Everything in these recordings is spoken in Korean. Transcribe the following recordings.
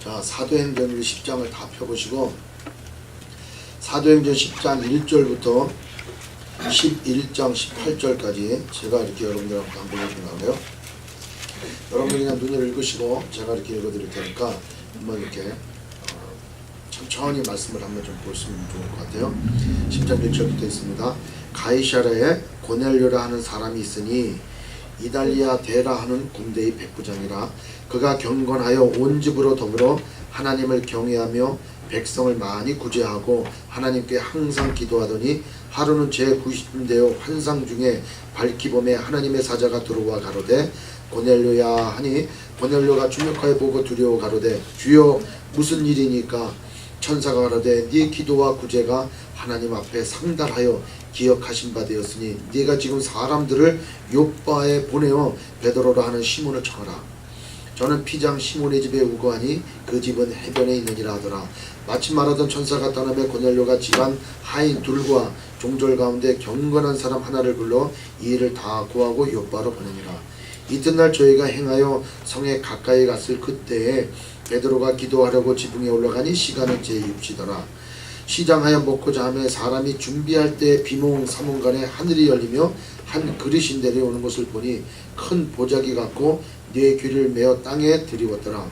자, 사도행전 10장을 다 펴보시고 사도행전 10장 1절부터 11장 18절까지 제가 이렇게 여러분들하고 한번 읽어드리는데요. 여러분들이 그냥 눈을 읽으시고 제가 이렇게 읽어드릴 테니까 한번 이렇게 천천히 말씀을 한번 좀 보시면 좋을 것 같아요. 10장 1절부터 있습니다. 가이사랴에 고넬료라 하는 사람이 있으니 이달리아 데라 하는 군대의 백부장이라. 그가 경건하여 온 집으로 더불어 하나님을 경외하며 백성을 많이 구제하고 하나님께 항상 기도하더니 하루는 제90분 되어 환상 중에 밝히 범에 하나님의 사자가 들어와 가로되 고넬료야 하니 고넬료가 주목하여 보고 두려워 가로되 주여 무슨 일이니까. 천사가 가로되 네 기도와 구제가 하나님 앞에 상달하여 기억하신 바 되었으니 네가 지금 사람들을 욥바에 보내어 베드로라 하는 시몬을 청하라. 저는 피장 시몬의 집에 우거하니 그 집은 해변에 있느니라 하더라. 마침 말하던 천사가 떠나며 고넬료가 집안 하인 둘과 종졸 가운데 경건한 사람 하나를 불러 이 일을 다 고하고 욥바로 보내니라. 이튿날 저희가 행하여 성에 가까이 갔을 그때에 베드로가 기도하려고 지붕에 올라가니 시간은 제6시더라. 시장하여 먹고자 하며 사람이 준비할 때 비몽사몽간에 하늘이 열리며 한 그릇이 내려오는 것을 보니 큰 보자기 같고 네 귀를 메어 땅에 들이웠더라.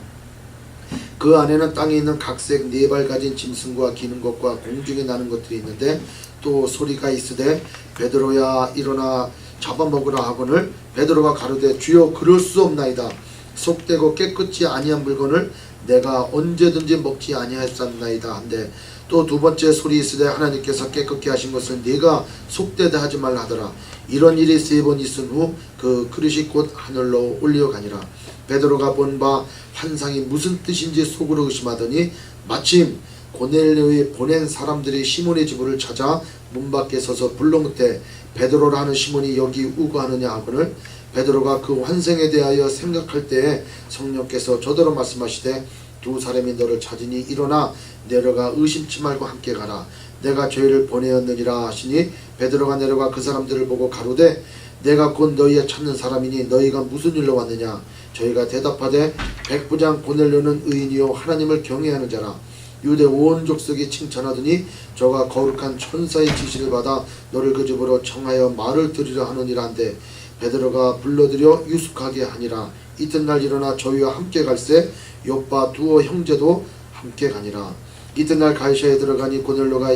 그 안에는 땅에 있는 각색 4발 가진 짐승과 기는 것과 공중에 나는 것들이 있는데 또 소리가 있으되 베드로야 일어나 잡아먹으라 하거늘 베드로가 가로되 주여 그럴 수 없나이다. 속되고 깨끗이 아니한 물건을 내가 언제든지 먹지 아니하였나이다 한데 또 두 번째 소리 있으되 하나님께서 깨끗게 하신 것을 네가 속되다 하지 말라 하더라. 이런 일이 3번 있은 후 그 그릇이 곧 하늘로 올려가니라. 베드로가 본 바 환상이 무슨 뜻인지 속으로 의심하더니 마침 고넬료에 보낸 사람들이 시몬의 집을 찾아 문 밖에 서서 불러묻되 베드로라 하는 시몬이 여기 우거하느냐 하거늘 베드로가 그 환생에 대하여 생각할 때에 성령께서 저더러 말씀하시되 두 사람이 너를 찾으니 일어나 내려가 의심치 말고 함께 가라. 내가 저희를 보내었느니라 하시니 베드로가 내려가 그 사람들을 보고 가로되 내가 곧 너희의 찾는 사람이니 너희가 무슨 일로 왔느냐. 저희가 대답하되 백부장 고넬료는 의인이요 하나님을 경외하는 자라. 유대 온 족속이 칭찬하더니 저가 거룩한 천사의 지시를 받아 너를 그 집으로 청하여 말을 들으려 하느니라 한데 베드로가 불러들여 유숙하게 하니라. 이튿날 일어나 저희와 함께 갈새 욥바 두어 형제도 함께 가니라. 이튿날 가이사에 들어가니 고넬료가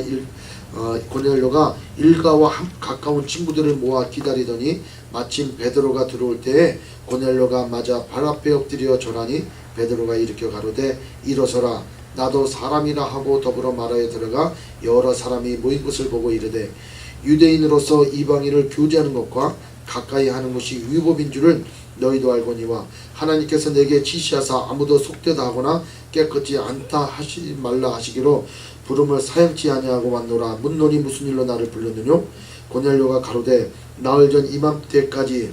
일가와 가까운 친구들을 모아 기다리더니 마침 베드로가 들어올 때에 고넬료가 맞아 발 앞에 엎드려 절하니 베드로가 일으켜 가로되 일어서라. 나도 사람이라 하고 더불어 말하여 들어가 여러 사람이 모인 것을 보고 이르되 유대인으로서 이방인을 교제하는 것과 가까이 하는 것이 위법인 줄을 너희도 알거니와 하나님께서 내게 지시하사 아무도 속되다 하거나 깨끗지 않다 하지 말라 하시기로 부름을 사양치 아니하고 왔노라. 묻노니 무슨 일로 나를 불렀느뇨. 고넬료가 가로되 나흘 전 이맘때까지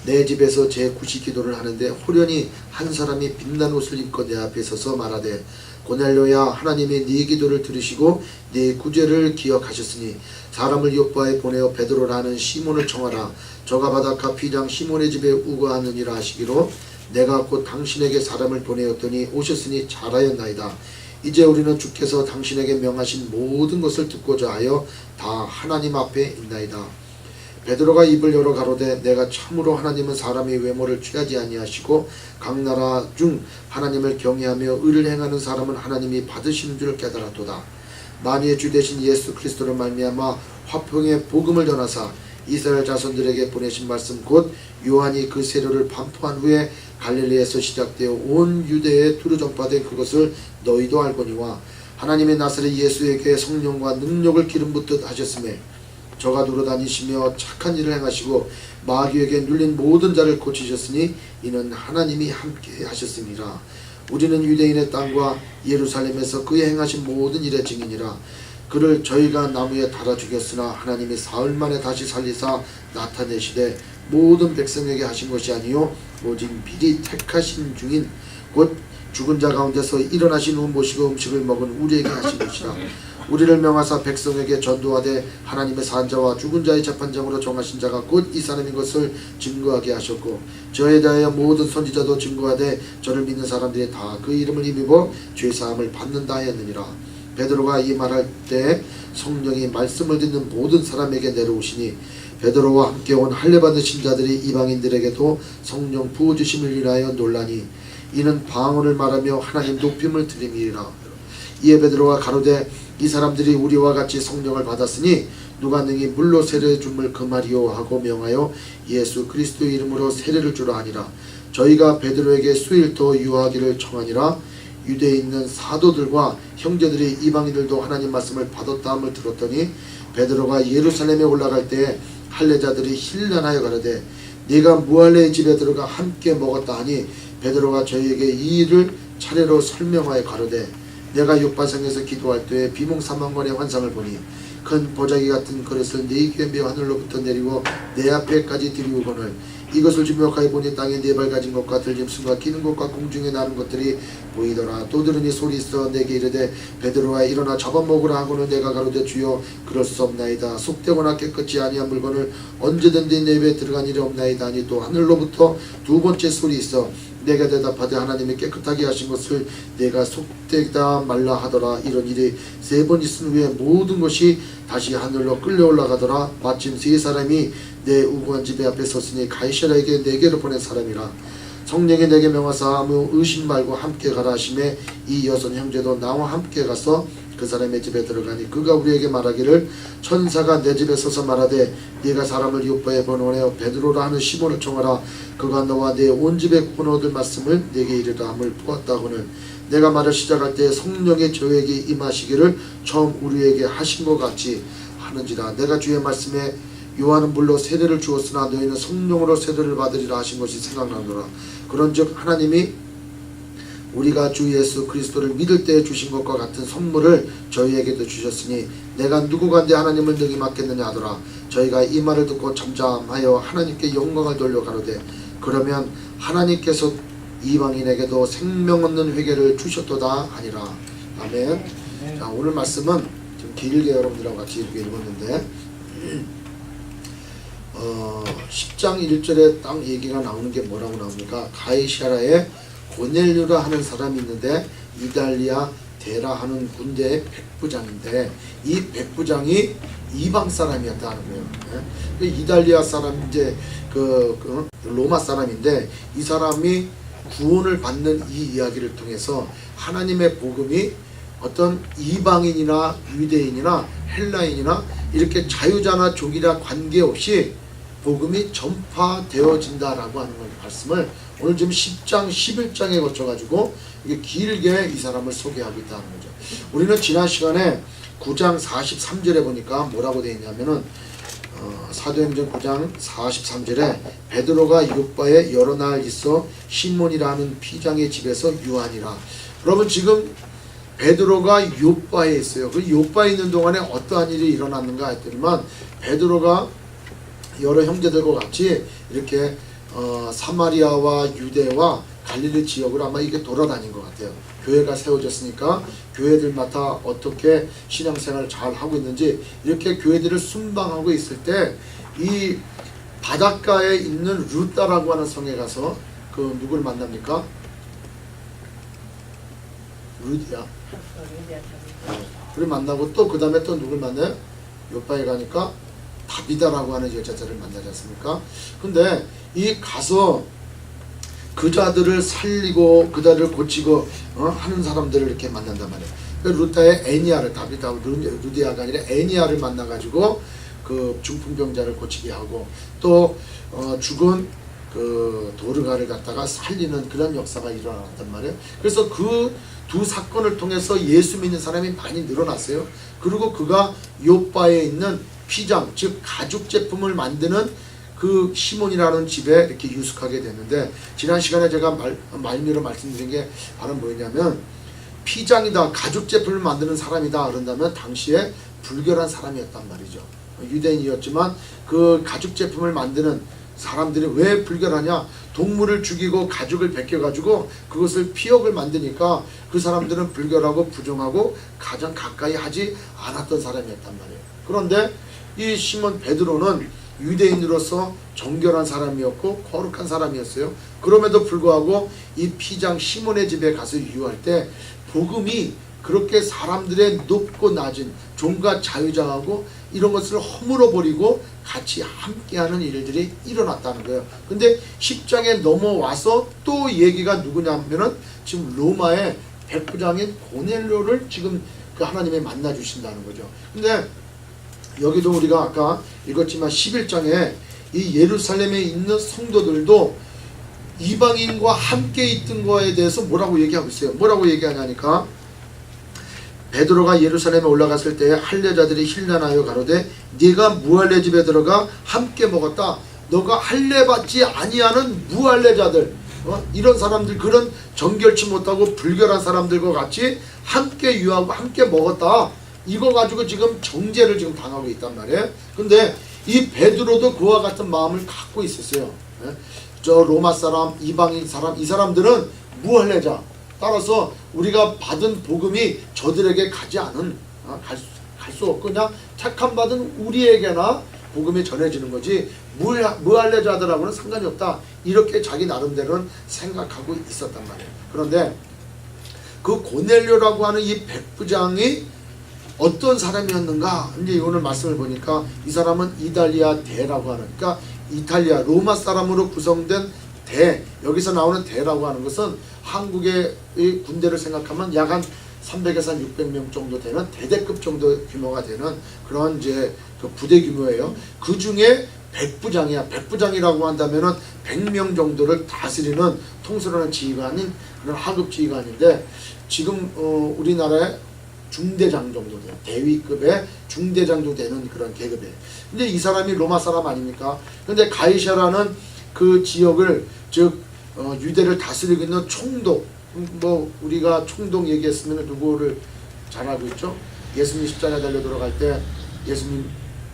내 집에서 제9시 기도를 하는데 호련히 한 사람이 빛난 옷을 입고 내 앞에 서서 말하되 고넬료야 하나님이 네 기도를 들으시고 네 구제를 기억하셨으니 사람을 욥바에 보내어 베드로라는 시몬을 청하라. 저가 바닷가 피장 시몬의 집에 우거하느니라 하시기로 내가 곧 당신에게 사람을 보내었더니 오셨으니 잘하였나이다. 이제 우리는 주께서 당신에게 명하신 모든 것을 듣고자 하여 다 하나님 앞에 있나이다. 베드로가 입을 열어 가로되 내가 참으로 하나님은 사람의 외모를 취하지 아니하시고 각 나라 중 하나님을 경외하며 의를 행하는 사람은 하나님이 받으시는 줄 깨달았도다. 만유의 주 되신 예수 그리스도를 말미암아 화평의 복음을 전하사 이스라엘 자손들에게 보내신 말씀 곧 요한이 그 세례를 반포한 후에 갈릴리에서 시작되어 온 유대에 두루 전파된 그것을 너희도 알거니와 하나님의 나사렛 예수에게 성령과 능력을 기름 붓듯 하셨음에 저가 두루다니시며 착한 일을 행하시고 마귀에게 눌린 모든 자를 고치셨으니 이는 하나님이 함께 하셨음이라. 우리는 유대인의 땅과 예루살렘에서 그의 행하신 모든 일의 증인이라. 그를 저희가 나무에 달아 죽였으나 하나님이 사흘 만에 다시 살리사 나타내시되 모든 백성에게 하신 것이 아니요 오직 미리 택하신 중인 곧 죽은 자 가운데서 일어나신 후 모시고 음식을 먹은 우리에게 하신 것이라. 우리를 명하사 백성에게 전도하되 하나님의 산자와 죽은 자의 재판장으로 정하신 자가 곧 이 사람인 것을 증거하게 하셨고 저에 대하여 모든 선지자도 증거하되 저를 믿는 사람들이 다 그 이름을 힘입어 죄사함을 받는다 하였느니라. 베드로가 이 말할 때 성령이 말씀을 듣는 모든 사람에게 내려오시니 베드로와 함께 온 할례 받으신 자들이 이방인들에게도 성령 부어주심을 인하여 놀라니 이는 방언을 말하며 하나님 높임을 드림이라. 이에 베드로가 가로되 이 사람들이 우리와 같이 성령을 받았으니 누가 능히 물로 세례 줌을 금하리요 하고 명하여 예수 그리스도의 이름으로 세례를 주라 하니라. 저희가 베드로에게 수일 더 유하기를 청하니라. 유대에 있는 사도들과 형제들이 이방인들도 하나님 말씀을 받았다함을 들었더니 베드로가 예루살렘에 올라갈 때 할례자들이 힐난하여 가로되 네가 무할례의 집에 들어가 함께 먹었다 하니 베드로가 저희에게 이 일을 차례로 설명하여 가로되 내가 요파성에서 기도할 때에 비몽사망관의 환상을 보니 큰 보자기 같은 그릇을 네 귀에 메어 하늘로부터 내리고 내 앞에까지 들이우거늘 이것을 주목하여 보니 땅에 네 발 가진 것과 들짐승과 기는 것과 공중에 나는 것들이 보이더라. 또 들으니 소리 있어 내게 이르되 베드로아 일어나 잡아먹으라 하고는 내가 가로되 주여 그럴 수 없나이다. 속되거나 깨끗이 아니한 물건을 언제든지 내 입에 들어간 일이 없나이다 하니 또 하늘로부터 두 번째 소리 있어 내가 대답하되 하나님이 깨끗하게 하신 것을 내가 속되다 말라 하더라. 이런 일이 세 번 있은 후에 모든 것이 다시 하늘로 끌려 올라가더라. 마침 세 사람이 내 우고한 집에 앞에 섰으니 가이사랴에게 내게로 보낸 사람이라. 성령이 내게 명하사 아무 의심 말고 함께 가라 하심에 이 여섯 형제도 나와 함께 가서 그 사람의 집에 들어가니 그가 우리에게 말하기를 천사가 내 집에 서서 말하되 네가 사람을 요파에 번원하여 베드로라 하는 시몬을 청하라. 그가 너와 내 온 집에 구원 얻을 말씀을 내게 이르라 함을 보았다고는 내가 말을 시작할 때 성령의 저에게 임하시기를 처음 우리에게 하신 것 같이 하는지라. 내가 주의 말씀에 요한은 물로 세례를 주었으나 너희는 성령으로 세례를 받으리라 하신 것이 생각나노라. 그런즉 하나님이 우리가 주 예수 그리스도를 믿을 때에 주신 것과 같은 선물을 저희에게도 주셨으니 내가 누구간데 하나님을 능히 맡겠느냐 하더라. 저희가 이 말을 듣고 잠잠하여 하나님께 영광을 돌려 가로되 그러면 하나님께서 이방인에게도 생명 얻는 회개를 주셨도다 하니라. 아멘. 자, 오늘 말씀은 좀 길게 여러분들하고 같이 이렇게 읽었는데 10장 1절에 딱 얘기가 나오는 게 뭐라고 나옵니까? 가이사랴에 고넬료라 하는 사람이 있는데 이달리아 데라 하는 군대의 백부장인데 이 백부장이 이방 사람이었다는 거예요. 이달리아 사람 이제 그 로마 사람인데 이 사람이 구원을 받는 이 이야기를 통해서 하나님의 복음이 어떤 이방인이나 유대인이나 헬라인이나 이렇게 자유자나 족이나 관계없이 복음이 전파되어진다라고 하는 말씀을 오늘 지금 10장, 11장에 거쳐가지고 이게 길게 이 사람을 소개하고 있다는 거죠. 우리는 지난 시간에 9장 43절에 보니까 뭐라고 되어 있냐면은 사도행전 9장 43절에 베드로가 요빠에 여러 날 있어 시몬이라는 피장의 집에서 유하니라. 여러분 지금 베드로가 요빠에 있어요. 그 요빠에 있는 동안에 어떠한 일이 일어났는가 했더니만 베드로가 여러 형제들과 같이 이렇게 사마리아와 유대와 갈릴리 지역을 아마 이게 돌아다닌 것 같아요. 교회가 세워졌으니까 교회들마다 어떻게 신앙생활을 잘 하고 있는지 이렇게 교회들을 순방하고 있을 때 이 바닷가에 있는 루다라고 하는 성에 가서 그 누구를 만납니까? 루디아. 그를 만나고 또 그 다음에 또 누굴 만나요? 요빠에 가니까 다비다라고 하는 여자들을 만나지 않습니까? 근데 이 가서 그자들을 살리고 그자들을 고치고 하는 사람들을 이렇게 만난단 말이에요. 루타의 애니아를 다비다 루디아가 아니라 애니아를 만나가지고 그 중풍병자를 고치게 하고 또 죽은 그 도르가를 갖다가 살리는 그런 역사가 일어났단 말이에요. 그래서 그 두 사건을 통해서 예수 믿는 사람이 많이 늘어났어요. 그리고 그가 요빠에 있는 피장 즉 가죽 제품을 만드는 그 시몬이라는 집에 이렇게 유숙하게 됐는데 지난 시간에 제가 말미로 말씀드린 게 바로 뭐냐면 피장이다 가죽 제품을 만드는 사람이다 그런다면 당시에 불결한 사람이었단 말이죠. 유대인이었지만 그 가죽 제품을 만드는 사람들이 왜 불결하냐? 동물을 죽이고 가죽을 벗겨가지고 그것을 피역을 만드니까 그 사람들은 불결하고 부정하고 가장 가까이 하지 않았던 사람이었단 말이에요. 그런데 이 시몬 베드로는 유대인으로서 정결한 사람이었고 거룩한 사람이었어요. 그럼에도 불구하고 이 피장 시몬의 집에 가서 유유할 때 복음이 그렇게 사람들의 높고 낮은 종과 자유자하고 이런 것을 허물어 버리고 같이 함께하는 일들이 일어났다는 거예요. 근데 10장에 넘어와서 또 얘기가 누구냐면은 지금 로마의 백부장인 고넬료를 지금 그 하나님이 만나 주신다는 거죠. 근데 여기도 우리가 아까 읽었지만 11장에 이 예루살렘에 있는 성도들도 이방인과 함께 있던 거에 대해서 뭐라고 얘기하고 있어요. 뭐라고 얘기하냐니까 베드로가 예루살렘에 올라갔을 때 할례자들이 힐난하여 가로되 네가 무할례 집에 들어가 함께 먹었다. 너가 할례 받지 아니하는 무할례자들 이런 사람들 그런 정결치 못하고 불결한 사람들과 같이 함께 유하고 함께 먹었다. 이거 가지고 지금 정죄를 지금 당하고 있단 말이에요. 근데 이 베드로도 그와 같은 마음을 갖고 있었어요. 저 로마 사람, 이방인 사람, 이 사람들은 무할례자. 따라서 우리가 받은 복음이 저들에게 가지 않은 갈 수 없고 그냥 택함 받은 우리에게나 복음이 전해지는 거지 무할례자들하고는 상관이 없다. 이렇게 자기 나름대로는 생각하고 있었단 말이에요. 그런데 그 고넬료라고 하는 이 백부장이 어떤 사람이었는가? 이제 오늘 말씀을 보니까 이 사람은 이달리아 대라고 하는, 그러니까 이탈리아 로마 사람으로 구성된 대, 여기서 나오는 대라고 하는 것은 한국의 군대를 생각하면 약 한 300에서 한 600명 정도 되는 대대급 정도 규모가 되는 그런 이제 그 부대 규모예요. 그 중에 백부장이야. 백부장이라고 한다면은 100명 정도를 다스리는 통솔하는 지휘관인 그런 하급 지휘관인데 지금 우리나라의 중대장 정도 돼요. 대위급의 중대장 정도 되는 그런 계급이에요. 근데 이 사람이 로마 사람 아닙니까? 근데 가이사라는 그 지역을 즉 유대를 다스리고 있는 총독, 뭐 우리가 총독 얘기했으면 누구를 잘 알고 있죠? 예수님 십자가에 달려 들어갈 때 예수님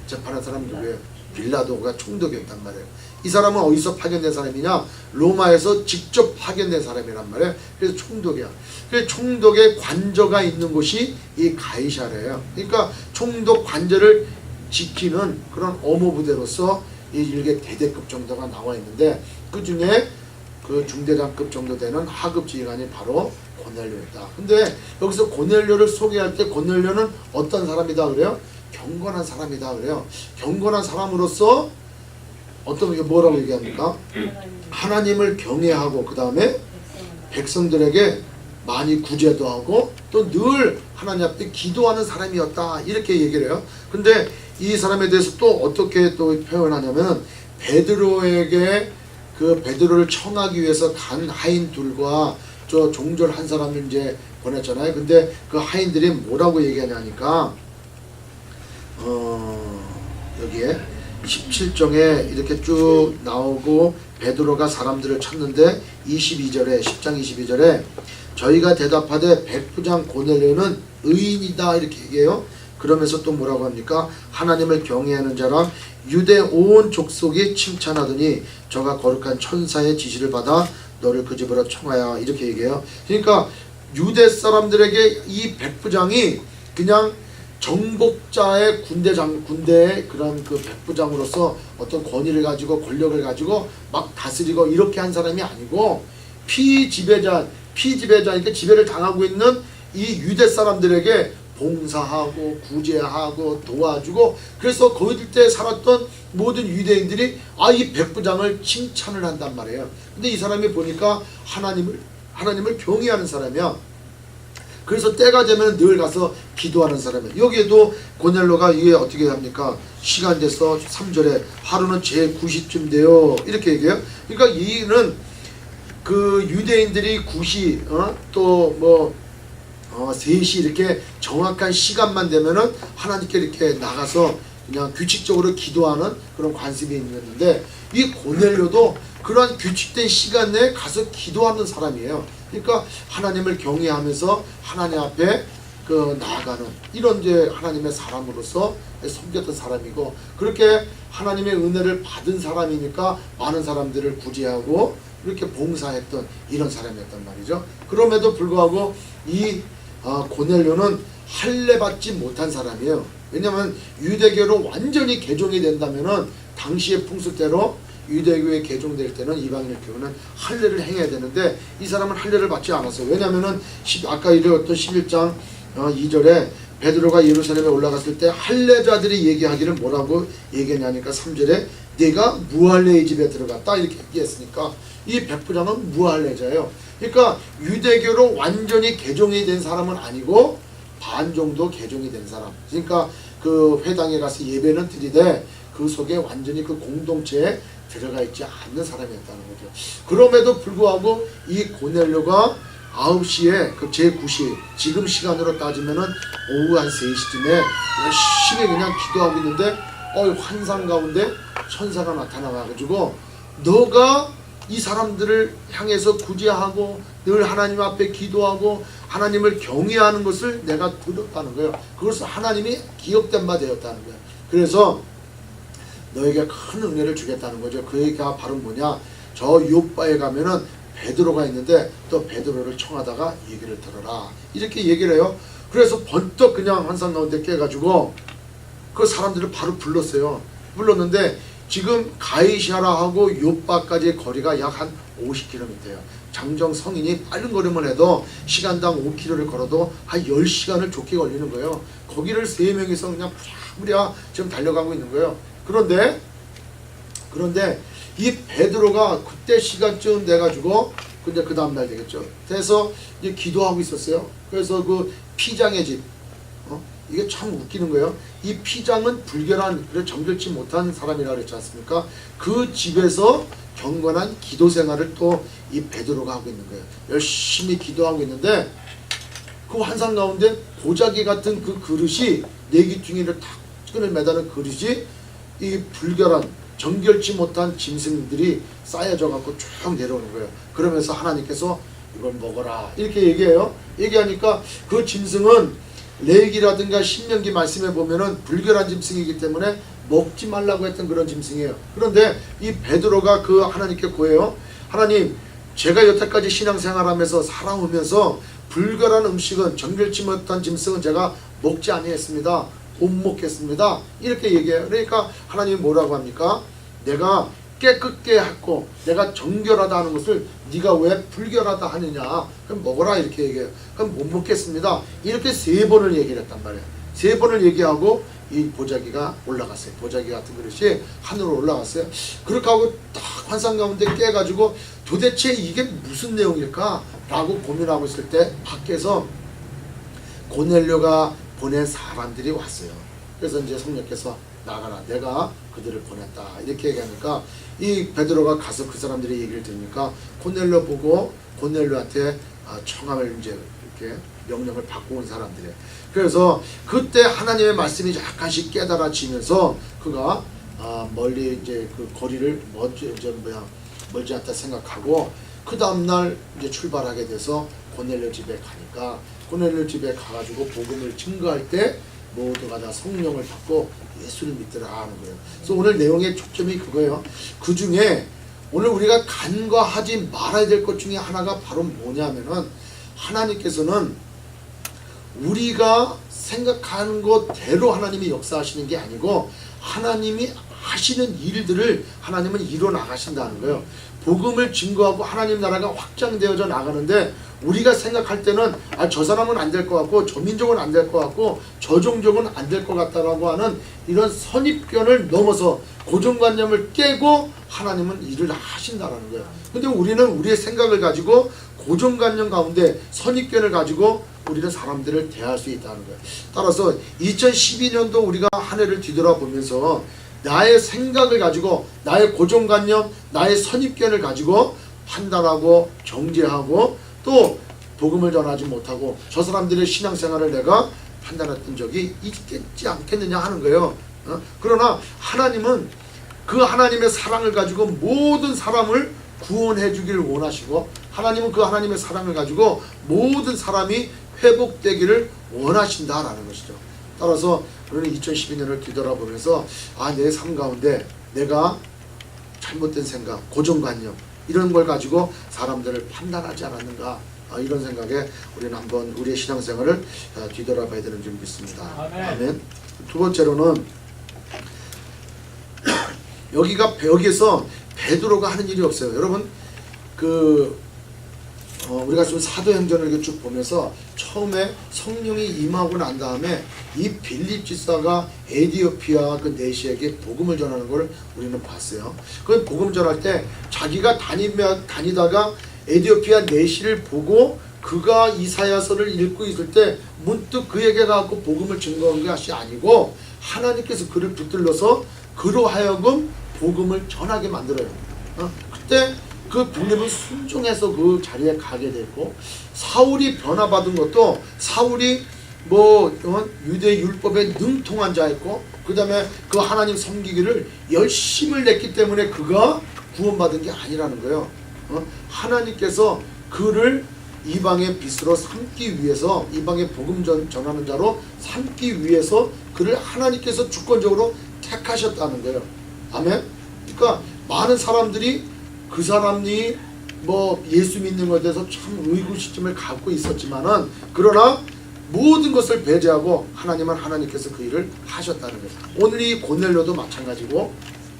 재판한 사람 누구예요? 빌라도가 총독이었단 말이에요. 이 사람은 어디서 파견된 사람이냐? 로마에서 직접 파견된 사람이란 말이에요. 그래서 총독이야. 그래서 총독의 관저가 있는 곳이 이 가이사라예요. 그러니까 총독 관저를 지키는 그런 어모부대로서 이 일개 대대급 정도가 나와 있는데 그 중에 그 중대장급 정도 되는 하급 지휘관이 바로 고넬료였다. 근데 여기서 고넬료를 소개할 때 고넬료는 어떤 사람이다 그래요? 경건한 사람이다 그래요. 경건한 사람으로서 어떤 게 뭐라고 얘기합니까? 하나님을 경외하고 그 다음에 백성들에게 많이 구제도 하고 또 늘 하나님 앞에 기도하는 사람이었다 이렇게 얘기를 해요. 근데 이 사람에 대해서 또 어떻게 또 표현하냐면 베드로에게 그 베드로를 청하기 위해서 간 하인들과 저 종졸 한 사람을 이제 보냈잖아요. 근데 그 하인들이 뭐라고 얘기하냐니까 여기에 17장에 이렇게 쭉 나오고 베드로가 사람들을 쳤는데 22절에 10장 22절에 저희가 대답하되 백부장 고넬료는 의인이다 이렇게 얘기해요. 그러면서 또 뭐라고 합니까? 하나님을 경외하는 자라 유대 온 족속이 칭찬하더니 저가 거룩한 천사의 지시를 받아 너를 그 집으로 청하여 이렇게 얘기해요. 그러니까 유대 사람들에게 이 백부장이 그냥 정복자의 군대의 그런 그 백부장으로서 어떤 권위를 가지고 권력을 가지고 막 다스리고 이렇게 한 사람이 아니고 피지배자니까 지배를 당하고 있는 이 유대 사람들에게 봉사하고 구제하고 도와주고 그래서 거기 때 살았던 모든 유대인들이 이 백부장을 칭찬을 한단 말이에요. 근데 이 사람이 보니까 하나님을 경외하는 사람이야. 그래서 때가 되면 늘 가서 기도하는 사람이에요. 여기에도 고넬료가 이게 어떻게 합니까? 시간 돼서 3절에 하루는 제 9시쯤 돼요 이렇게 얘기해요. 그러니까 이는 그 유대인들이 9시 또 뭐 3시 이렇게 정확한 시간만 되면은 하나님께 이렇게 나가서 그냥 규칙적으로 기도하는 그런 관습이 있는데 이 고넬료도 그러한 규칙된 시간 내에 가서 기도하는 사람이에요. 그러니까 하나님을 경외하면서 하나님 앞에 나아가는 이런 이제 하나님의 사람으로서 섬겼던 사람이고, 그렇게 하나님의 은혜를 받은 사람이니까 많은 사람들을 구제하고 이렇게 봉사했던 이런 사람이었단 말이죠. 그럼에도 불구하고 이 고넬료는 할례 받지 못한 사람이에요. 왜냐하면 유대교로 완전히 개종이 된다면은 당시의 풍습대로 유대교에 개종될 때는 이방인의 교회는 할례를 행해야 되는데 이 사람은 할례를 받지 않았어요. 왜냐하면은 아까 읽었던 11장 2절에 베드로가 예루살렘에 올라갔을 때 할례자들이 얘기하기를 뭐라고 얘기했냐니까 3절에 내가 무할례의 집에 들어갔다 이렇게 얘기했으니까 이 백부장은 무할례자예요. 그러니까 유대교로 완전히 개종이 된 사람은 아니고 반 정도 개종이 된 사람. 그러니까 그 회당에 가서 예배는 드리되 그 속에 완전히 그 공동체에 들어가 있지 않는 사람이었다는 거죠. 그럼에도 불구하고 이 고넬료가 9시에 그 제9시 지금 시간으로 따지면은 오후 한 3시쯤에 열심히 그냥 기도하고 있는데 환상 가운데 천사가 나타나가지고 너가 이 사람들을 향해서 구제하고 늘 하나님 앞에 기도하고 하나님을 경외하는 것을 내가 들었다는 거예요. 그것을 하나님이 기억된 바 되었다는 거예요. 그래서 너에게 큰 은혜를 주겠다는 거죠. 그 얘기가 바로 뭐냐, 저 요바에 가면은 베드로가 있는데 또 베드로를 청하다가 얘기를 들어라 이렇게 얘기를 해요. 그래서 번떡 그냥 환상 가운데 깨가지고 그 사람들을 바로 불렀어요. 불렀는데 지금 가이샤라하고 요바까지의 거리가 약 한 50km예요. 장정 성인이 빠른 걸음을 해도 시간당 5km를 걸어도 한 10시간을 좋게 걸리는 거예요. 거기를 3명이서 그냥 부랴부랴 지금 달려가고 있는 거예요. 그런데 이 베드로가 그때 시간쯤 돼가지고 근데 그 다음날 되겠죠. 그래서 이제 기도하고 있었어요. 그래서 그 피장의 집, 이게 참 웃기는 거예요. 이 피장은 불결한, 그래 정결치 못한 사람이라 그랬지 않습니까? 그 집에서 경건한 기도 생활을 또 이 베드로가 하고 있는 거예요. 열심히 기도하고 있는데 그 환상 가운데 보자기 같은 그 그릇이 내기퉁이를 탁 끈을 매다는 그릇이 이 불결한 정결치 못한 짐승들이 쌓여져 갖고 쭉 내려오는 거예요. 그러면서 하나님께서 이걸 먹어라 이렇게 얘기해요. 얘기하니까 그 짐승은 레위기라든가 신명기 말씀에 보면은 불결한 짐승이기 때문에 먹지 말라고 했던 그런 짐승이에요. 그런데 이 베드로가 그 하나님께 고해요. 하나님, 제가 여태까지 신앙생활하면서 살아오면서 불결한 음식은, 정결치 못한 짐승은 제가 먹지 아니했습니다. 못 먹겠습니다. 이렇게 얘기해요. 그러니까 하나님이 뭐라고 합니까? 내가 깨끗게 했고 내가 정결하다 하는 것을 네가 왜 불결하다 하느냐, 그럼 먹어라 이렇게 얘기해요. 그럼 못 먹겠습니다. 이렇게 3번을 얘기를 했단 말이에요. 3번을 얘기하고 이 보자기가 올라갔어요. 보자기 같은 그릇이 하늘로 올라갔어요. 그렇게 하고 딱 환상 가운데 깨가지고 도대체 이게 무슨 내용일까 라고 고민하고 있을 때 밖에서 고넬료가 보낸 사람들이 왔어요. 그래서 이제 성령께서 나가라, 내가 그들을 보냈다 이렇게 얘기하니까 이 베드로가 가서 그 사람들의 얘기를 들으니까 고넬료 보고 고넬료한테 청함을 이제 이렇게 명령을 받고 온 사람들이에요. 그래서 그때 하나님의 말씀이 약간씩 깨달아지면서 그가 멀리 이제 그 거리를 멀지 않다 생각하고 그 다음날 이제 출발하게 돼서 고넬료 집에 가니까 고넬료 집에 가가지고 복음을 증거할 때 모두가 다 성령을 받고 예수를 믿더라 하는 거예요. 그래서 오늘 내용의 초점이 그거예요. 그 중에 오늘 우리가 간과하지 말아야 될 것 중에 하나가 바로 뭐냐면은 하나님께서는 우리가 생각하는 것대로 하나님이 역사하시는 게 아니고 하나님이 하시는 일들을 하나님은 이뤄 나가신다는 거예요. 복음을 증거하고 하나님 나라가 확장되어져 나가는데 우리가 생각할 때는 저 사람은 안 될 것 같고 저 민족은 안 될 것 같고 저 종족은 안 될 것 같다라고 하는 이런 선입견을 넘어서 고정관념을 깨고 하나님은 일을 하신다라는 거예요. 근데 우리는 우리의 생각을 가지고 고정관념 가운데 선입견을 가지고 우리는 사람들을 대할 수 있다는 거예요. 따라서 2012년도 우리가 한 해를 뒤돌아보면서 나의 생각을 가지고 나의 고정관념, 나의 선입견을 가지고 판단하고 정죄하고 또 복음을 전하지 못하고 저 사람들의 신앙생활을 내가 판단했던 적이 있겠지 않겠느냐 하는 거예요. 그러나 하나님은 그 하나님의 사랑을 가지고 모든 사람을 구원해 주기를 원하시고 하나님은 그 하나님의 사랑을 가지고 모든 사람이 회복되기를 원하신다라는 것이죠. 따라서 우리는 2012년을 뒤돌아보면서 내 삶 가운데 내가 잘못된 생각, 고정관념 이런 걸 가지고 사람들을 판단하지 않았는가, 이런 생각에 우리는 한번 우리의 신앙생활을 뒤돌아봐야 되는 줄 믿습니다. 아멘. 두 번째로는 여기에서 베드로가 하는 일이 없어요. 여러분 우리가 좀 사도행전을 이렇게 쭉 보면서 처음에 성령이 임하고 난 다음에 이 빌립 지사가 에디오피아 그 내시에게 복음을 전하는 걸 우리는 봤어요. 그 복음 전할 때 자기가 다니다가 에디오피아 내시를 보고 그가 이사야서를 읽고 있을 때 문득 그에게 가서 복음을 증거한 것이 아니고 하나님께서 그를 붙들러서 그로 하여금 복음을 전하게 만들어요. 그때 그 빌립은 순종해서 그 자리에 가게 됐고, 사울이 변화받은 것도 사울이 유대 율법에 능통한 자였고, 그 다음에 그 하나님 섬기기를 열심을 냈기 때문에 그가 구원받은 게 아니라는 거예요. 하나님께서 그를 이방의 빛으로 삼기 위해서, 이방의 복음 전하는 자로 삼기 위해서 그를 하나님께서 주권적으로 택하셨다는 거예요. 아멘. 그러니까 많은 사람들이 그 사람이 예수 믿는 것에 대해서 참 의구심을 갖고 있었지만은, 그러나 모든 것을 배제하고 하나님은 하나님께서 그 일을 하셨다는 거예요. 오늘 이 고넬료도 마찬가지고,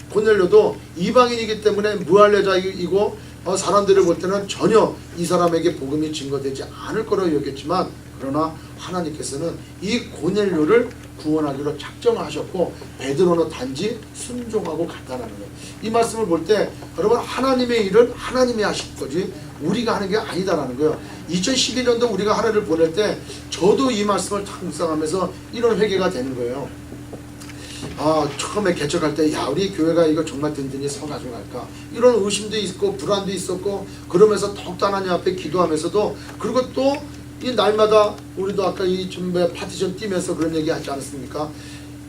고넬료도 이방인이기 때문에 무할례자이고 사람들을 볼 때는 전혀 이 사람에게 복음이 증거되지 않을 거라고 여겼지만, 그러나 하나님께서는 이 고넬료를 구원하기로 작정을 하셨고 베드로는 단지 순종하고 간다는 거예요. 이 말씀을 볼 때 여러분, 하나님의 일은 하나님이 하실 거지 우리가 하는 게 아니다라는 거예요. 2012년도 우리가 한 해를 보낼 때 저도 이 말씀을 탁 묵상하면서 이런 회개가 되는 거예요. 처음에 개척할 때 우리 교회가 이거 정말 든든히 서가지고 갈까, 이런 의심도 있고 불안도 있었고, 그러면서 더욱더 하나님 앞에 기도하면서도, 그리고 또 이 날마다 우리도 아까 이 준비 파티션 뛰면서 그런 얘기 하지 않았습니까?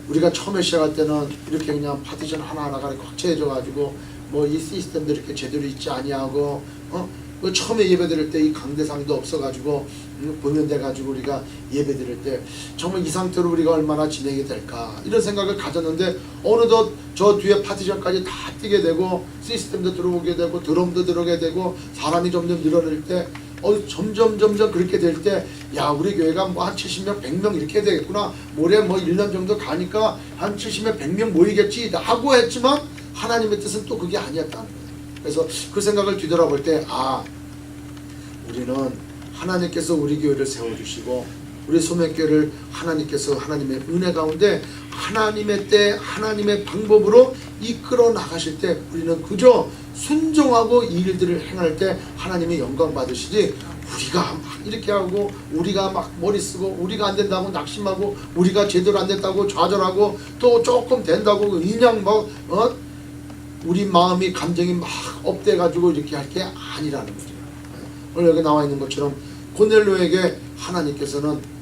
우리가 처음에 시작할 때는 이렇게 그냥 파티션 하나하나가 꽉 채워져 가지고 이 시스템도 이렇게 제대로 있지 아니하고, 처음에 예배 드릴 때 이 강대상도 없어가지고 보면돼가지고 우리가 예배 드릴 때 정말 이 상태로 우리가 얼마나 진행이 될까, 이런 생각을 가졌는데, 어느덧 저 뒤에 파티션까지 다 뛰게 되고 시스템도 들어오게 되고 드럼도 들어오게 되고 사람이 점점 늘어날 때 점점 그렇게 될 때 우리 교회가 한 70명 100명 이렇게 되겠구나, 올해 1년 정도 가니까 한 70명 100명 모이겠지 하고 했지만 하나님의 뜻은 또 그게 아니었다는 거예요. 그래서 그 생각을 뒤돌아볼 때 우리는 하나님께서 우리 교회를 세워주시고 우리 소맥교회를 하나님께서 하나님의 은혜 가운데 하나님의 때 하나님의 방법으로 이끌어 나가실 때 우리는 그저 순종하고 이 일들을 행할 때 하나님의 영광 받으시지, 우리가 막 이렇게 하고 우리가 막 머리 쓰고 우리가 안 된다고 낙심하고 우리가 제대로 안 됐다고 좌절하고 또 조금 된다고 그냥 우리 마음이 감정이 막 업돼 가지고 이렇게 할 게 아니라는 거죠. 오늘 여기 나와 있는 것처럼 고넬료에게 하나님께서는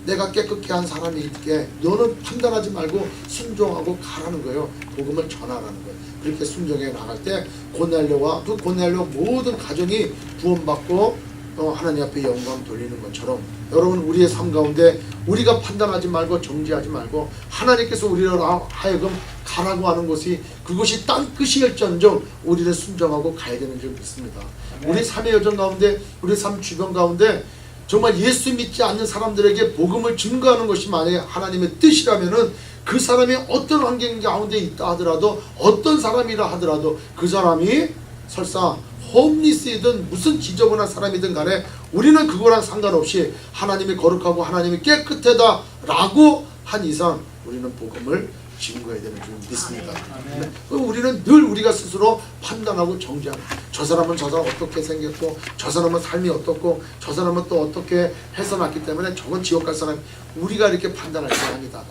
내가 깨끗게 한 사람이 있게 너는 판단하지 말고 순종하고 가라는 거예요. 복음을 전하라는 거예요. 그렇게 순종해 나갈 때 고넬료와 그 고넬료 모든 가정이 구원받고 하나님 앞에 영광 돌리는 것처럼, 여러분 우리의 삶 가운데 우리가 판단하지 말고 정죄하지 말고 하나님께서 우리를 하여금 가라고 하는 것이 그것이 땅끝이일전정 우리를 순종하고 가야 되는 줄 믿습니다. 우리 삶의 여정 가운데, 우리 삶 주변 가운데 정말 예수 믿지 않는 사람들에게 복음을 증거하는 것이 만약에 하나님의 뜻이라면은, 그 사람이 어떤 환경 가운데 있다 하더라도, 어떤 사람이라 하더라도 그 사람이 설사 홈리스이든 무슨 지저분한 사람이든 간에 우리는 그거랑 상관없이 하나님이 거룩하고 하나님이 깨끗하다 라고 한 이상 우리는 복음을 증거해야 되는 줄 믿습니다. 아멘. 우리는 늘 우리가 스스로 판단하고 정죄하고, 저 사람은 어떻게 생겼고 저 사람은 삶이 어떻고 저 사람은 또 어떻게 해서 났기 때문에 저건 지옥 갈 사람, 우리가 이렇게 판단할 게 아니다.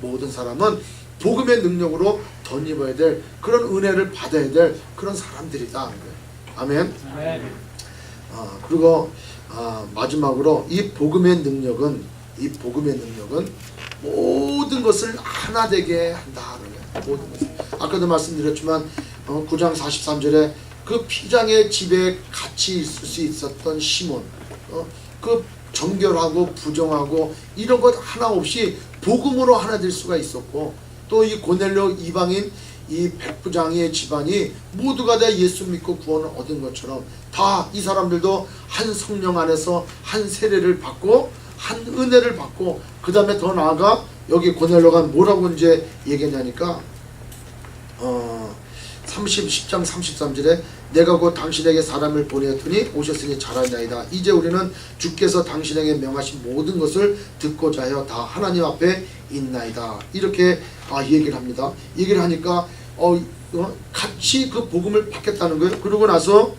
모든 사람은 복음의 능력으로 덧입어야 될 그런 은혜를 받아야 될 그런 사람들이다. 아멘. 그리고 마지막으로 이 복음의 능력은 모든 것을 하나 되게 한다. 모든 것을. 아까도 말씀드렸지만 9장 43절에 그 피장의 집에 같이 있을 수 있었던 시몬, 그 정결하고 부정하고 이런 것 하나 없이 복음으로 하나 될 수가 있었고, 또 이 고넬료 이방인 이 백부장의 집안이 모두가 다 예수 믿고 구원을 얻은 것처럼 다 이 사람들도 한 성령 안에서 한 세례를 받고 한 은혜를 받고, 그 다음에 더 나아가 여기 고넬료가 뭐라고 이제 얘기했냐니까 10장 33절에 내가 곧 당신에게 사람을 보내었더니 오셨으니 잘하나이다. 이제 우리는 주께서 당신에게 명하신 모든 것을 듣고자 하여 다 하나님 앞에 있나이다. 이렇게 얘기를 합니다. 얘기를 하니까 같이 그 복음을 받겠다는 거예요. 그러고 나서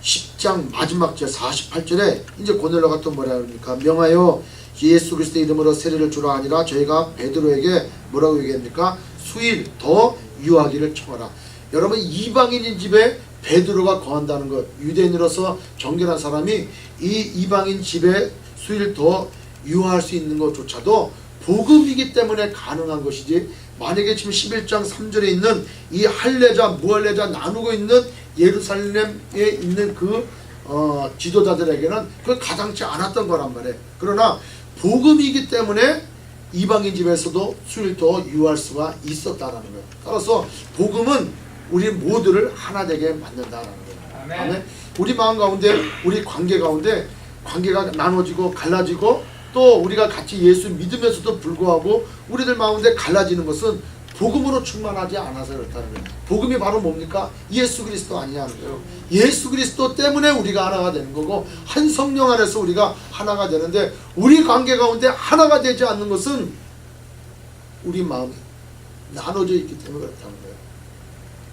10장 마지막 절 48절에 이제 고넬료가 또 뭐라 합니까? 명하여 예수 그리스도의 이름으로 세례를 주라 하니라. 저희가 베드로에게 뭐라고 얘기합니까? 수일 더 유하기를 청하라. 여러분, 이방인인 집에 베드로가 거한다는 것, 유대인으로서 정결한 사람이 이 이방인 집에 수일 더 유할 수 있는 것조차도 복음이기 때문에 가능한 것이지, 만약에 지금 11장 3절에 있는 이 할례자 무할례자 나누고 있는 예루살렘에 있는 그 지도자들에게는 그 가당치 않았던 거란 말이에요. 그러나 복음이기 때문에 이방인 집에서도 수일 더 유할 수가 있었다라는 거예요. 따라서 복음은 우리 모두를 하나 되게 만든다라는 거예요. 아멘. 아멘. 우리 마음 가운데, 우리 관계 가운데 관계가 나눠지고 갈라지고, 또 우리가 같이 예수 믿으면서도 불구하고 우리들 마음에 갈라지는 것은 복음으로 충만하지 않아서 그렇다는 거예요. 복음이 바로 뭡니까? 예수 그리스도 아니냐는 거예요. 예수 그리스도 때문에 우리가 하나가 되는 거고, 한 성령 안에서 우리가 하나가 되는데, 우리 관계 가운데 하나가 되지 않는 것은 우리 마음이 나눠져 있기 때문에 그렇다는 거예요.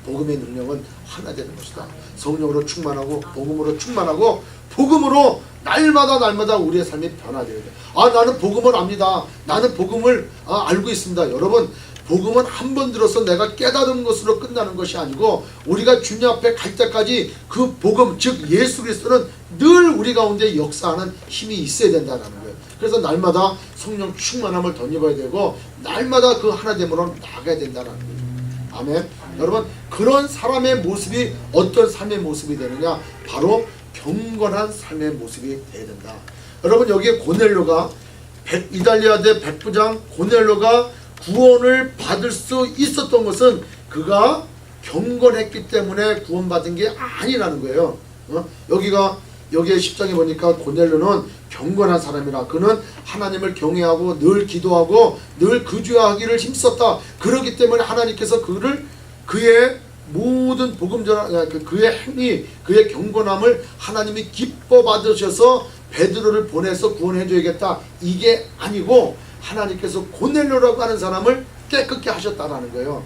복음의 능력은 하나 되는 것이다. 성령으로 충만하고 복음으로 충만하고 복음으로 날마다 우리의 삶이 변화되어야 돼. 나는 복음을 압니다. 나는 복음을 알고 있습니다. 여러분, 복음은 한 번 들어서 내가 깨달은 것으로 끝나는 것이 아니고, 우리가 주님 앞에 갈 때까지 그 복음, 즉 예수 그리스도는 늘 우리 가운데 역사하는 힘이 있어야 된다는 거예요. 그래서 날마다 성령 충만함을 덧입어야 되고, 날마다 그 하나됨으로 나가야 된다는 거예요. 아멘. 여러분, 그런 사람의 모습이 어떤 삶의 모습이 되느냐? 바로 경건한 삶의 모습이 되어야 된다. 여러분, 여기에 고넬료가 이달리아대 백부장 고넬료가 구원을 받을 수 있었던 것은 그가 경건했기 때문에 구원받은 게 아니라는 거예요. 여기에 10장에 보니까 고넬료는 경건한 사람이라. 그는 하나님을 경외하고 늘 기도하고 늘 구주하기를 힘썼다. 그렇기 때문에 하나님께서 그의 모든 복음 전환, 그의 행위, 그의 경건함을 하나님이 기뻐 받으셔서 베드로를 보내서 구원해 줘야겠다. 이게 아니고 하나님께서 고넬료라고 하는 사람을 깨끗게 하셨다라는 거예요.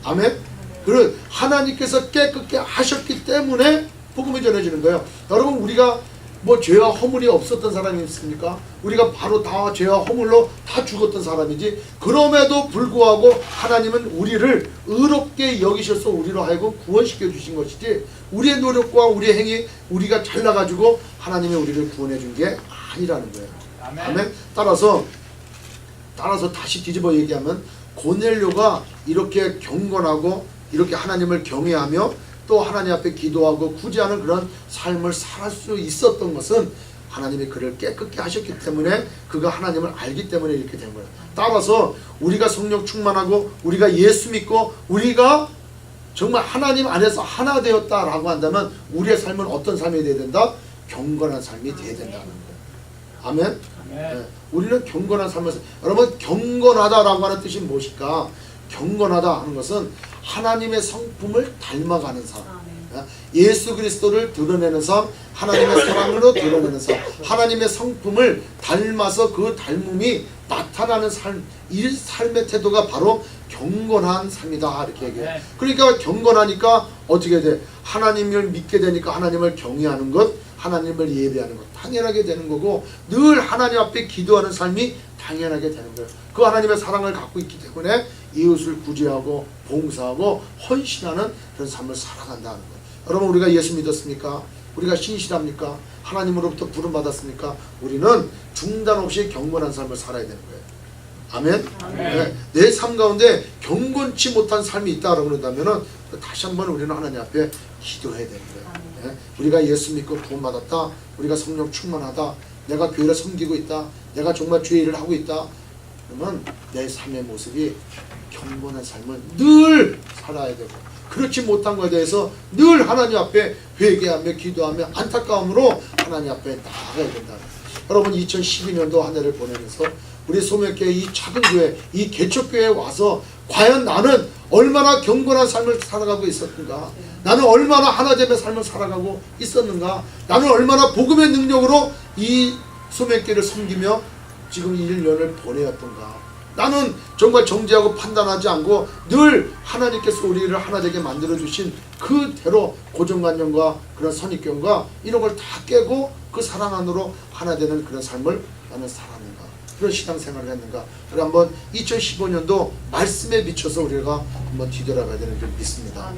아멘. 그리고 하나님께서 깨끗게 하셨기 때문에 복음이 전해지는 거예요. 여러분, 우리가 뭐 죄와 허물이 없었던 사람이 있습니까? 우리가 바로 다 죄와 허물로 다 죽었던 사람이지. 그럼에도 불구하고 하나님은 우리를 의롭게 여기셔서 우리로 하여금 구원시켜 주신 것이지, 우리의 노력과 우리의 행위, 우리가 잘나가지고 하나님이 우리를 구원해 준 게 아니라는 거예요. 아멘. 아멘. 따라서 다시 뒤집어 얘기하면, 고넬료가 이렇게 경건하고 이렇게 하나님을 경외하며 또 하나님 앞에 기도하고 구제하는 그런 삶을 살 수 있었던 것은 하나님이 그를 깨끗게 하셨기 때문에, 그가 하나님을 알기 때문에 이렇게 된 거예요. 따라서 우리가 성령 충만하고 우리가 예수 믿고 우리가 정말 하나님 안에서 하나 되었다라고 한다면 우리의 삶은 어떤 삶이 되어야 된다? 경건한 삶이 되어야 된다는 거예요. 아멘. 네. 우리는 경건한 삶을, 여러분, 경건하다라고 하는 뜻이 무엇일까? 경건하다 하는 것은 하나님의 성품을 닮아가는 삶, 예수 그리스도를 드러내는 삶, 하나님의 사랑으로 드러내는 삶, 하나님의 성품을 닮아서 그 닮음이 나타나는 삶, 이 삶의 태도가 바로 경건한 삶이다, 이렇게 얘기해요. 그러니까 경건하니까 어떻게 돼? 하나님을 믿게 되니까 하나님을 경외하는 것, 하나님을 예배하는 것 당연하게 되는 거고, 늘 하나님 앞에 기도하는 삶이 당연하게 되는 거예요. 그 하나님의 사랑을 갖고 있기 때문에 이웃을 구제하고 봉사하고 헌신하는 그런 삶을 살아간다는 거예요. 여러분, 우리가 예수 믿었습니까? 우리가 신실합니까? 하나님으로부터 부름받았습니까? 우리는 중단 없이 경건한 삶을 살아야 되는 거예요. 아멘. 네, 내 삶 가운데 경건치 못한 삶이 있다고 그런다면 다시 한번 우리는 하나님 앞에 기도해야 되는 거예요. 예? 우리가 예수 믿고 구원받았다, 우리가 성령 충만하다, 내가 교회를 섬기고 있다, 내가 정말 주의 일을 하고 있다, 그러면 내 삶의 모습이 경건한 삶을 늘 살아야 되고, 그렇지 못한 것에 대해서 늘 하나님 앞에 회개하며 기도하며 안타까움으로 하나님 앞에 나아가야 된다. 여러분, 2012년도 한 해를 보내면서 우리 소명교회 이 작은 교회, 이 개척교회에 와서 과연 나는 얼마나 경건한 삶을 살아가고 있었는가, 나는 얼마나 하나됨의 삶을 살아가고 있었는가, 나는 얼마나 복음의 능력으로 이 소명교회를 섬기며 지금 1년을 보내었던가, 나는 정말 정죄하고 판단하지 않고 늘 하나님께서 우리를 하나 되게 만들어주신 그대로 고정관념과 그런 선입견과 이런 걸 다 깨고 그 사랑 안으로 하나 되는 그런 삶을 나는 살았는가, 그런 신앙생활을 했는가. 우리 한번 2015년도 말씀에 비춰서 우리가 한번 뒤돌아가야 되는 줄 믿습니다.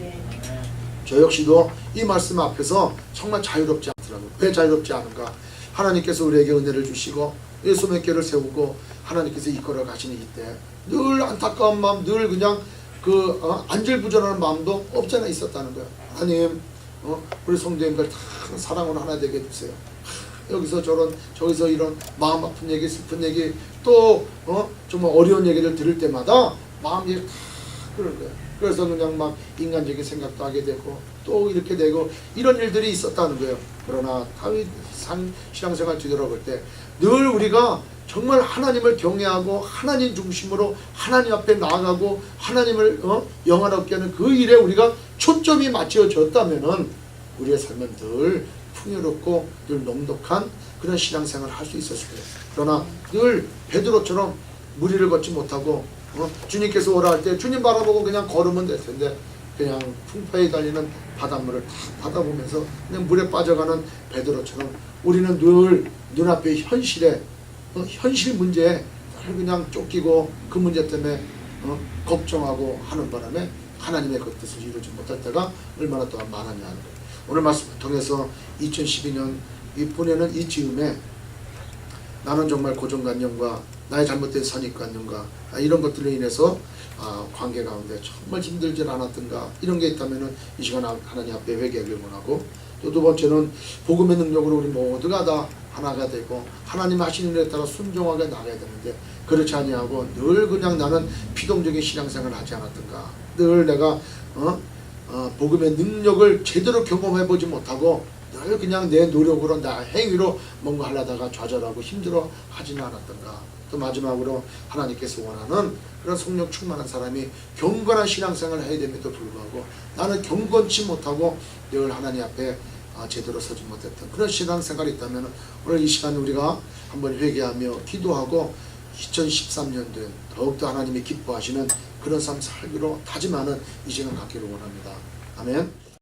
저 역시도 이 말씀 앞에서 정말 자유롭지 않더라고요. 왜 자유롭지 않은가? 하나님께서 우리에게 은혜를 주시고 소명교회를 세우고 하나님께서 이끌어 가시는 이때 늘 안타까운 마음, 늘 그냥 안절부절하는 마음도 없잖아 있었다는 거야. 하나님, 우리 성도님들 다 사랑으로 하나 되게 해주세요. 여기서 저런, 저기서 이런 마음 아픈 얘기, 슬픈 얘기, 또 정말 어려운 얘기를 들을 때마다 마음이 다 그런 거야. 그래서 그냥 막 인간적인 생각도 하게 되고 또 이렇게 되고 이런 일들이 있었다는 거예요. 그러나 다윗 신앙생활 뒤돌아볼 때 늘 우리가 정말 하나님을 경외하고 하나님 중심으로 하나님 앞에 나아가고 하나님을 영화롭게 하는 그 일에 우리가 초점이 맞춰졌다면은 우리의 삶은 늘 풍요롭고 늘 넉넉한 그런 신앙생활을 할 수 있었을 거예요. 그러나 늘 베드로처럼 무리를 걷지 못하고 주님께서 오라 할 때 주님 바라보고 그냥 걸으면 될 텐데 그냥 풍파에 달리는 바닷물을 다 받아보면서 그냥 물에 빠져가는 베드로처럼 우리는 늘 눈앞의 현실에 현실 문제에 그냥 쫓기고 그 문제 때문에 걱정하고 하는 바람에 하나님의 그 뜻을 이루지 못할 때가 얼마나 또한 많았냐 하는 거예요. 오늘 말씀을 통해서 2012년 이 보내는 이 즈음에 나는 정말 고정관념과 나의 잘못된 선입관념과 이런 것들로 인해서 관계 가운데 정말 힘들지 않았던가, 이런 게 있다면 이 시간 하나님 앞에 회개하길 원하고, 또 두 번째는 복음의 능력으로 우리 모두가 다 하나가 되고 하나님 하시는 일에 따라 순종하게 나가야 되는데 그렇지 아니하고 늘 그냥 나는 피동적인 신앙생활을 하지 않았던가, 늘 내가 복음의 능력을 제대로 경험해보지 못하고 늘 그냥 내 노력으로 나 행위로 뭔가 하려다가 좌절하고 힘들어 하지는 않았던가. 또 마지막으로 하나님께서 원하는 그런 성령 충만한 사람이 경건한 신앙생활을 해야 됨에도 불구하고 나는 경건치 못하고 늘 하나님 앞에 제대로 서지 못했던 그런 신앙생활이 있다면 오늘 이 시간 우리가 한번 회개하며 기도하고 2013년도에 더욱더 하나님이 기뻐하시는 그런 삶 살기로 다짐하는 이 시간 갖기를 원합니다. 아멘.